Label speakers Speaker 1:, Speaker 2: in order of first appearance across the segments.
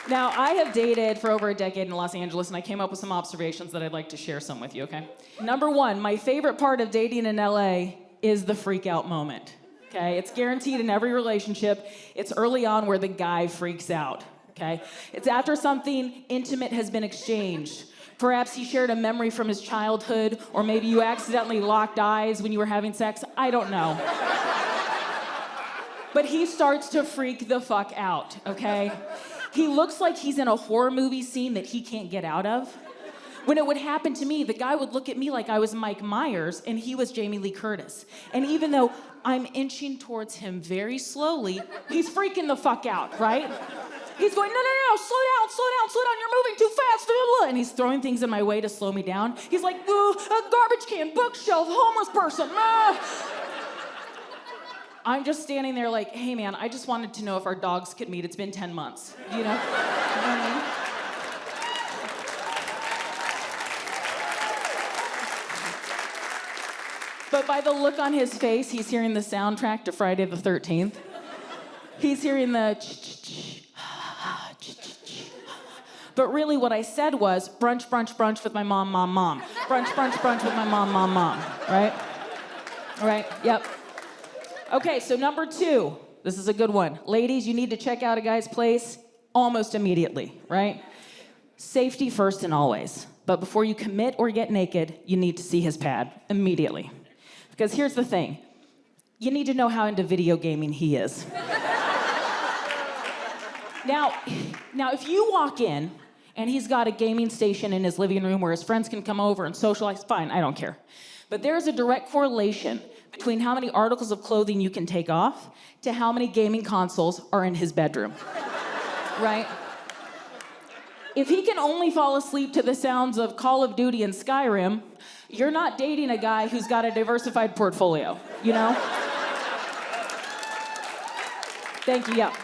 Speaker 1: Now, I have dated for over a decade in Los Angeles, and I came up with some observations that I'd like to share some with you, okay? Number one, my favorite part of dating in LA is the freak out moment, okay? It's guaranteed in every relationship. It's early on where the guy freaks out, okay? It's after something intimate has been exchanged. Perhaps he shared a memory from his childhood, or maybe you accidentally locked eyes when you were having sex. I don't know. But he starts to freak the fuck out, okay? He looks like he's in a horror movie scene that he can't get out of. When it would happen to me, the guy would look at me like I was Mike Myers and he was Jamie Lee Curtis. And even though I'm inching towards him very slowly, he's freaking the fuck out, right? He's going, no, slow down, you're moving too fast. And he's throwing things in my way to slow me down. He's like, a garbage can, bookshelf, homeless person. I'm just standing there like, hey man, I just wanted to know if our dogs could meet. It's been 10 months, you know? I mean? But by the look on his face, he's hearing the soundtrack to Friday the 13th. He's hearing the But really what I said was brunch with my mom. Brunch with my mom, right? Right, yep. Okay, so number 2, this is a good one. Ladies, you need to check out a guy's place almost immediately, right? Safety first and always. But before you commit or get naked, you need to see his pad immediately. Because here's the thing. You need to know how into video gaming he is. Now, if you walk in and he's got a gaming station in his living room where his friends can come over and socialize, fine, I don't care. But there's a direct correlation between how many articles of clothing you can take off to how many gaming consoles are in his bedroom, right? If he can only fall asleep to the sounds of Call of Duty and Skyrim, you're not dating a guy who's got a diversified portfolio, you know? Thank you, yeah.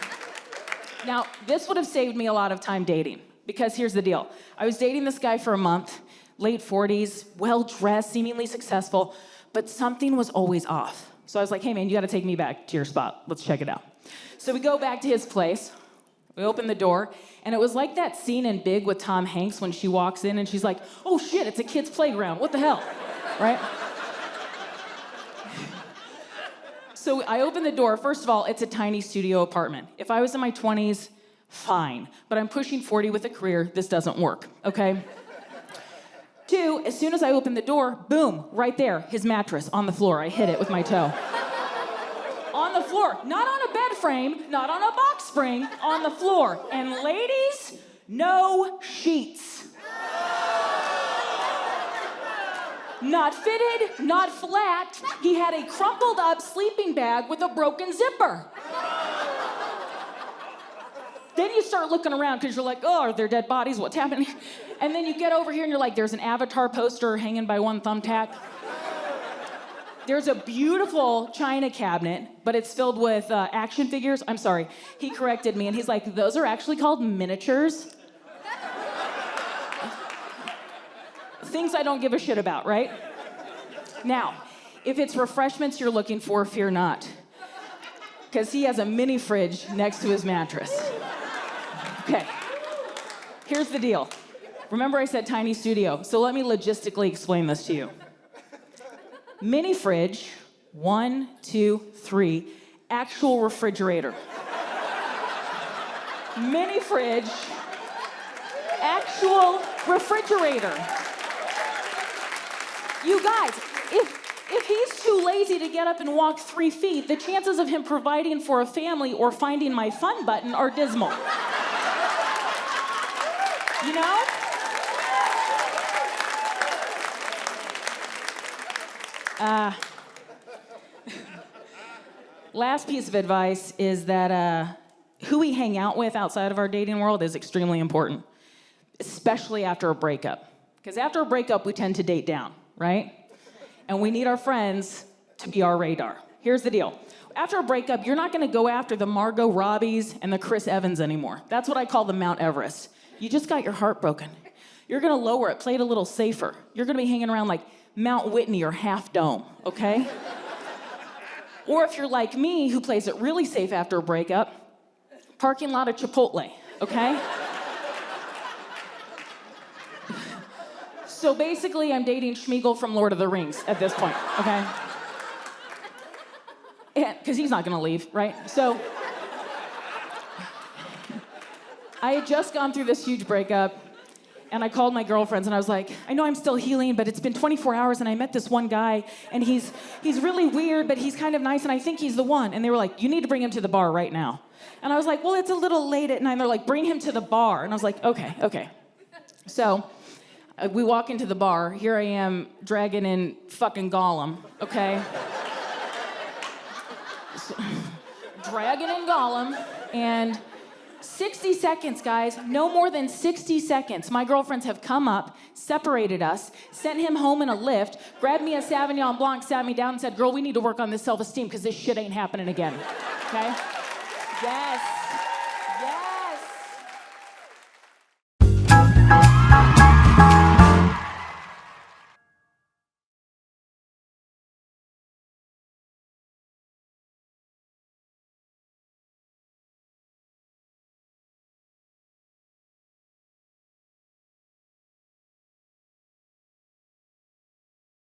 Speaker 1: Now, this would have saved me a lot of time dating, because here's the deal. I was dating this guy for a month, late 40s, well-dressed, seemingly successful, but something was always off. So I was like, hey man, you gotta take me back to your spot. Let's check it out. So we go back to his place, we open the door, and it was like that scene in Big with Tom Hanks when she walks in and she's like, oh shit, it's a kid's playground, what the hell, right? So I open the door. First of all, it's a tiny studio apartment. If I was in my 20s, fine. But I'm pushing 40 with a career, this doesn't work, okay? 2, as soon as I open the door, boom, right there, his mattress on the floor. I hit it with my toe. On the floor, not on a bed frame, not on a box spring, on the floor. And ladies, no sheets. Not fitted, not flat. He had a crumpled up sleeping bag with a broken zipper. Then you start looking around because you're like, oh, are there dead bodies? What's happening? And then you get over here and you're like, there's an Avatar poster hanging by one thumbtack. There's a beautiful china cabinet, but it's filled with action figures. I'm sorry, he corrected me and he's like, those are actually called miniatures. Things I don't give a shit about, right? Now, if it's refreshments you're looking for, fear not. Because he has a mini fridge next to his mattress. Okay, here's the deal. Remember I said tiny studio, so let me logistically explain this to you. Mini fridge, 1, 2, 3, actual refrigerator. Mini fridge, actual refrigerator. You guys, if he's too lazy to get up and walk 3 feet, the chances of him providing for a family or finding my fun button are dismal. You know? Last piece of advice is that who we hang out with outside of our dating world is extremely important, especially after a breakup. Because after a breakup, we tend to date down, right? And we need our friends to be our radar. Here's the deal. After a breakup, you're not gonna go after the Margot Robbies and the Chris Evans anymore. That's what I call the Mount Everest. You just got your heart broken. You're gonna lower it, play it a little safer. You're gonna be hanging around like Mount Whitney or Half Dome, okay? Or if you're like me, who plays it really safe after a breakup, parking lot of Chipotle, okay? So basically, I'm dating Schmeagol from Lord of the Rings at this point, okay? Because he's not gonna leave, right? So I had just gone through this huge breakup, and I called my girlfriends, and I was like, I know I'm still healing, but it's been 24 hours, and I met this one guy, and he's really weird, but he's kind of nice, and I think he's the one. And they were like, you need to bring him to the bar right now. And I was like, well, it's a little late at night. And they're like, bring him to the bar. And I was like, okay. So we walk into the bar. Here I am dragging in fucking Gollum, okay? Dragging in Gollum, and 60 seconds, guys, no more than 60 seconds. My girlfriends have come up, separated us, sent him home in a lift, grabbed me a Sauvignon Blanc, sat me down and said, girl, we need to work on this self-esteem because this shit ain't happening again, okay? Yes.